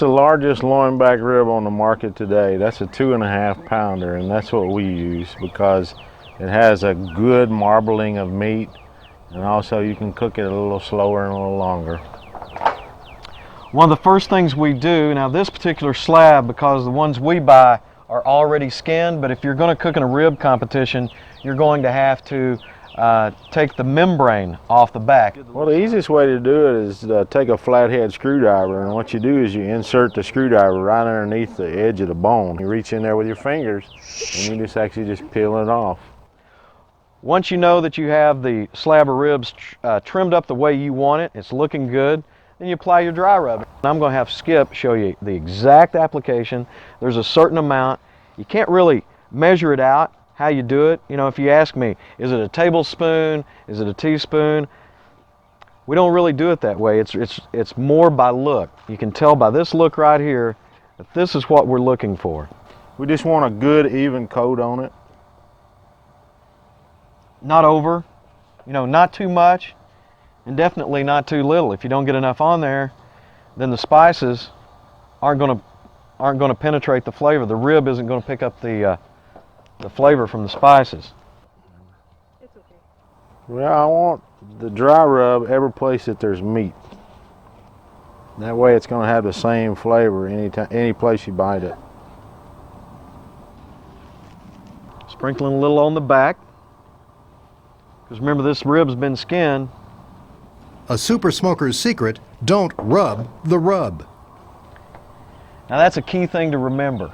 the largest loin back rib on the market today. That's a 2.5 pounder, and that's what we use because it has a good marbling of meat, and also you can cook it a little slower and a little longer. One of the first things we do, now this particular slab, because the ones we buy are already skinned, but if you're going to cook in a rib competition, you're going to have to take the membrane off the back. Well, the easiest way to do it is take a flathead screwdriver, and what you do is you insert the screwdriver right underneath the edge of the bone. You reach in there with your fingers, and you just peel it off. Once you know that you have the slab of ribs trimmed up the way you want it, it's looking good, then you apply your dry rub. I'm going to have Skip show you the exact application. There's a certain amount. You can't really measure it out how you do it. You know, if you ask me, is it a tablespoon, is it a teaspoon? We don't really do it that way. It's more by look. You can tell by this look right here that this is what we're looking for. We just want a good even coat on it. Not over, you know, not too much, and definitely not too little. If you don't get enough on there, then the spices aren't going to penetrate the flavor. The rib isn't going to pick up the flavor from the spices. It's okay. Well, I want the dry rub every place that there's meat. That way it's going to have the same flavor any place you bite it. Sprinkling a little on the back, because remember this rib's been skinned. A super smoker's secret: don't rub the rub. Now that's a key thing to remember.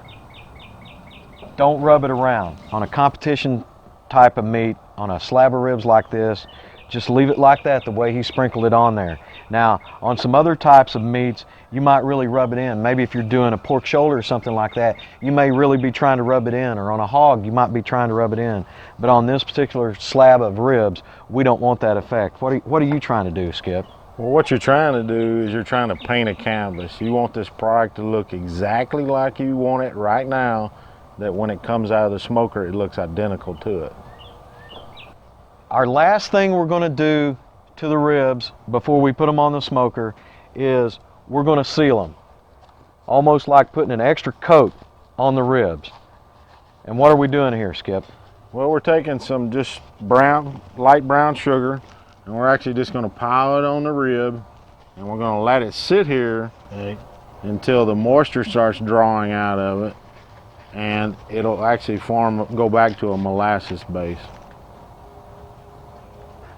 Don't rub it around. On a competition type of meat, on a slab of ribs like this, just leave it like that, the way he sprinkled it on there. Now, on some other types of meats, you might really rub it in. Maybe if you're doing a pork shoulder or something like that, you may really be trying to rub it in. Or on a hog, you might be trying to rub it in. But on this particular slab of ribs, we don't want that effect. What are you trying to do, Skip? Well, what you're trying to do is you're trying to paint a canvas. You want this product to look exactly like you want it right now, that when it comes out of the smoker, it looks identical to it. Our last thing we're going to do to the ribs before we put them on the smoker is we're going to seal them. Almost like putting an extra coat on the ribs. And what are we doing here, Skip? Well, we're taking some just light brown sugar, and we're actually just going to pile it on the rib, and we're going to let it sit here until the moisture starts drawing out of it, and it'll actually go back to a molasses base.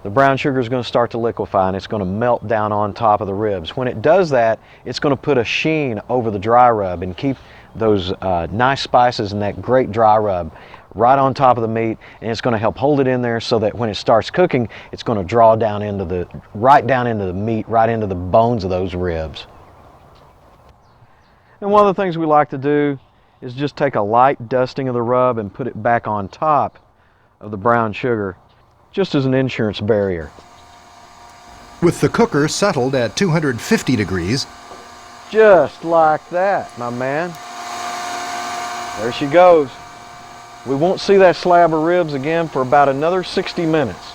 The brown sugar is going to start to liquefy, and it's going to melt down on top of the ribs. When it does that, it's going to put a sheen over the dry rub and keep those nice spices and that great dry rub right on top of the meat, and it's going to help hold it in there so that when it starts cooking, it's going to draw down right down into the meat, right into the bones of those ribs. And one of the things we like to do is just take a light dusting of the rub and put it back on top of the brown sugar, just as an insurance barrier. With the cooker settled at 250 degrees. Just like that, my man. There she goes. We won't see that slab of ribs again for about another 60 minutes.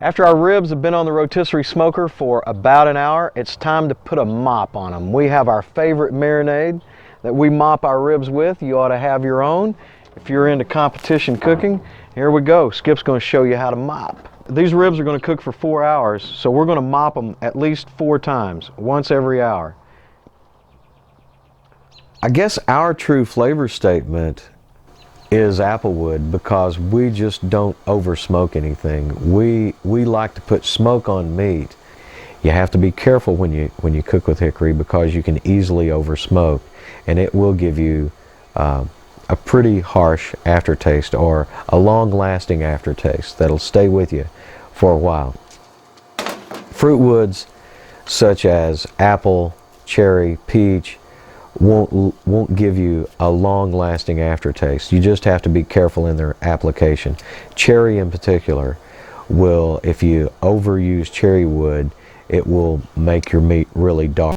After our ribs have been on the rotisserie smoker for about an hour, it's time to put a mop on them. We have our favorite marinade that we mop our ribs with. You ought to have your own. If you're into competition cooking, here we go. Skip's going to show you how to mop. These ribs are going to cook for 4 hours, so we're going to mop them at least 4 times, once every hour. I guess our true flavor statement is applewood, because we just don't over smoke anything. We like to put smoke on meat. You have to be careful when you cook with hickory, because you can easily over smoke, and it will give you a pretty harsh aftertaste, or a long-lasting aftertaste that'll stay with you for a while. Fruit woods such as apple, cherry, peach won't give you a long-lasting aftertaste. You just have to be careful in their application. Cherry in particular will, if you overuse cherry wood, it will make your meat really dark.